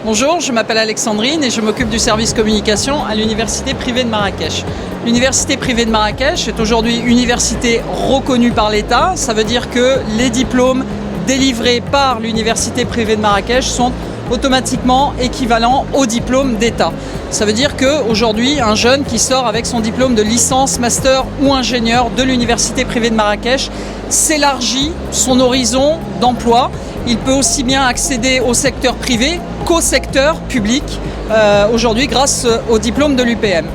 Bonjour, je m'appelle Alexandrine et je m'occupe du service communication à l'Université privée de Marrakech. L'Université privée de Marrakech est aujourd'hui une université reconnue par l'État. Ça veut dire que les diplômes délivrés par l'Université privée de Marrakech sont automatiquement équivalents aux diplômes d'État. Ça veut dire qu'aujourd'hui, un jeune qui sort avec son diplôme de licence, master ou ingénieur de l'Université privée de Marrakech s'élargit son horizon d'emploi. Il peut aussi bien accéder au secteur privé qu'au secteur public aujourd'hui grâce au diplôme de l'UPM.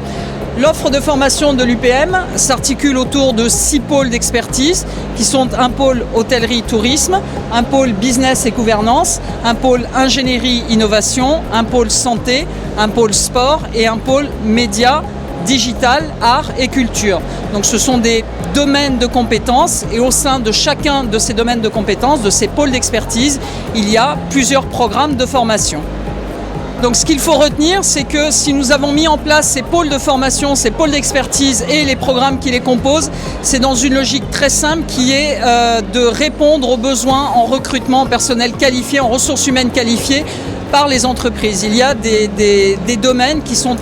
L'offre de formation de l'UPM s'articule autour de 6 pôles d'expertise qui sont un pôle hôtellerie-tourisme, un pôle business et gouvernance, un pôle ingénierie-innovation, un pôle santé, un pôle sport et un pôle médias, digital, art et culture. Donc ce sont des domaines de compétences et au sein de chacun de ces domaines de compétences, de ces pôles d'expertise, il y a plusieurs programmes de formation. Donc ce qu'il faut retenir, c'est que si nous avons mis en place ces pôles de formation, ces pôles d'expertise et les programmes qui les composent, c'est dans une logique très simple qui est de répondre aux besoins en recrutement personnel qualifié, en ressources humaines qualifiées par les entreprises. Il y a des domaines qui sont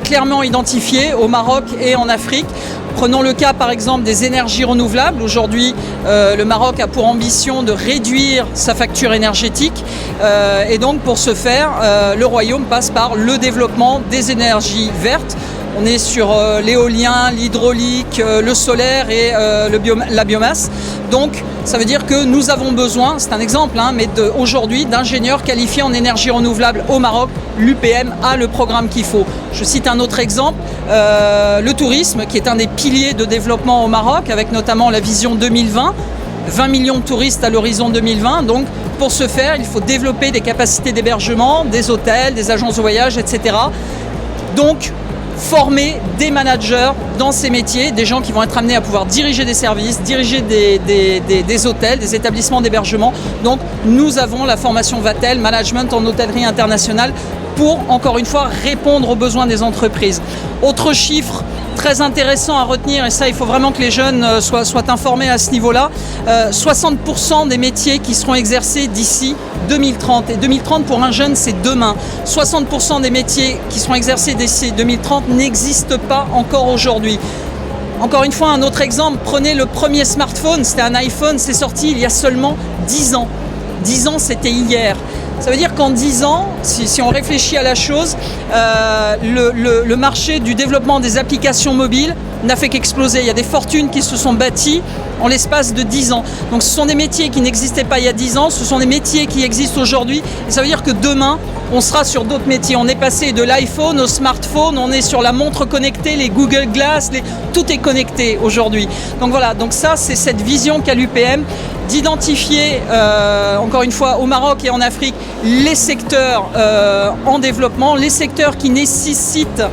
clairement identifiés au Maroc et en Afrique. Prenons le cas par exemple des énergies renouvelables. Aujourd'hui, le Maroc a pour ambition de réduire sa facture énergétique et donc pour ce faire, le Royaume passe par le développement des énergies vertes. On est sur l'éolien, l'hydraulique, le solaire et la biomasse. Donc ça veut dire que nous avons besoin, c'est un exemple, mais aujourd'hui d'ingénieurs qualifiés en énergie renouvelable au Maroc. L'UPM a le programme qu'il faut. Je cite un autre exemple, le tourisme qui est un des piliers de développement au Maroc avec notamment la vision 2020. 20 millions de touristes à l'horizon 2020. Donc pour ce faire, il faut développer des capacités d'hébergement, des hôtels, des agences de voyage, etc. Donc former des managers dans ces métiers, des gens qui vont être amenés à pouvoir diriger des services, diriger des hôtels, des établissements d'hébergement. Donc nous avons la formation Vatel, Management en hôtellerie internationale, pour encore une fois répondre aux besoins des entreprises. Autre chiffre très intéressant à retenir, et ça il faut vraiment que les jeunes soient informés à ce niveau-là, 60% des métiers qui seront exercés d'ici 2030. Et 2030 pour un jeune c'est demain. 60% des métiers qui seront exercés d'ici 2030 n'existent pas encore aujourd'hui. Encore une fois, un autre exemple, prenez le premier smartphone, c'était un iPhone, c'est sorti il y a seulement 10 ans. 10 ans c'était hier. Ça veut dire qu'en 10 ans, si on réfléchit à la chose, le marché du développement des applications mobiles n'a fait qu'exploser. Il y a des fortunes qui se sont bâties en l'espace de 10 ans. Donc ce sont des métiers qui n'existaient pas il y a 10 ans, ce sont des métiers qui existent aujourd'hui. Et ça veut dire que demain, on sera sur d'autres métiers. On est passé de l'iPhone au smartphone, on est sur la montre connectée, les Google Glass, tout est connecté aujourd'hui. Donc voilà, donc ça c'est cette vision qu'a l'UPM d'identifier, encore une fois, au Maroc et en Afrique, les secteurs en développement, les secteurs qui nécessitent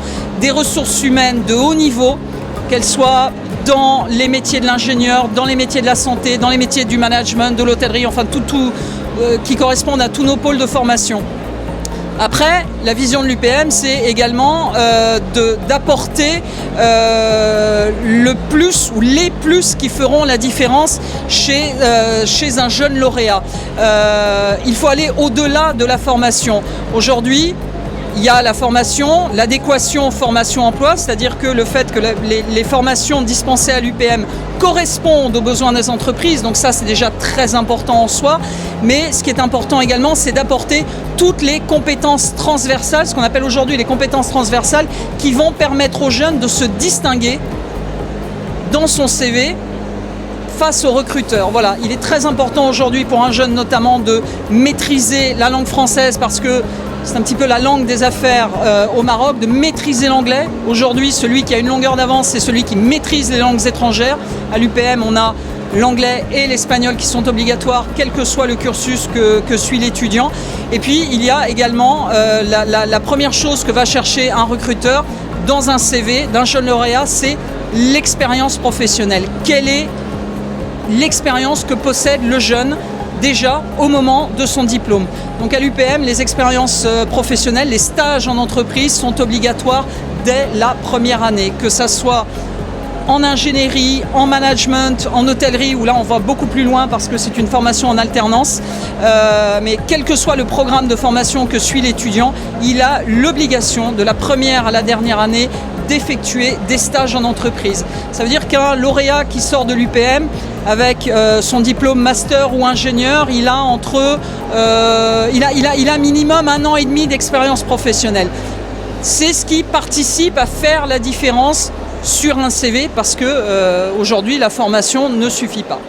des ressources humaines de haut niveau, qu'elles soient dans les métiers de l'ingénieur, dans les métiers de la santé, dans les métiers du management, de l'hôtellerie, enfin tout qui correspondent à tous nos pôles de formation. Après, la vision de l'UPM, c'est également d'apporter le plus ou les plus qui feront la différence chez un jeune lauréat. Il faut aller au-delà de la formation. Aujourd'hui, il y a la formation, l'adéquation formation-emploi, c'est-à-dire que le fait que les formations dispensées à l'UPM correspondent aux besoins des entreprises, donc ça c'est déjà très important en soi, mais ce qui est important également c'est d'apporter toutes les compétences transversales, ce qu'on appelle aujourd'hui les compétences transversales, qui vont permettre aux jeunes de se distinguer dans son CV face aux recruteurs. Voilà, il est très important aujourd'hui pour un jeune notamment de maîtriser la langue française parce que c'est un petit peu la langue des affaires au Maroc, de maîtriser l'anglais. Aujourd'hui, celui qui a une longueur d'avance, c'est celui qui maîtrise les langues étrangères. À l'UPM, on a l'anglais et l'espagnol qui sont obligatoires, quel que soit le cursus que suit l'étudiant. Et puis, il y a également la première chose que va chercher un recruteur dans un CV d'un jeune lauréat, c'est l'expérience professionnelle. Quelle est l'expérience que possède le jeune déjà au moment de son diplôme. Donc à l'UPM, les expériences professionnelles, les stages en entreprise sont obligatoires dès la première année, que ça soit en ingénierie, en management, en hôtellerie, où là on va beaucoup plus loin parce que c'est une formation en alternance. Mais quel que soit le programme de formation que suit l'étudiant, il a l'obligation de la première à la dernière année d'effectuer des stages en entreprise. Ça veut dire qu'un lauréat qui sort de l'UPM avec son diplôme master ou ingénieur, il a minimum 1 an et demi d'expérience professionnelle. C'est ce qui participe à faire la différence sur un CV parce que aujourd'hui la formation ne suffit pas.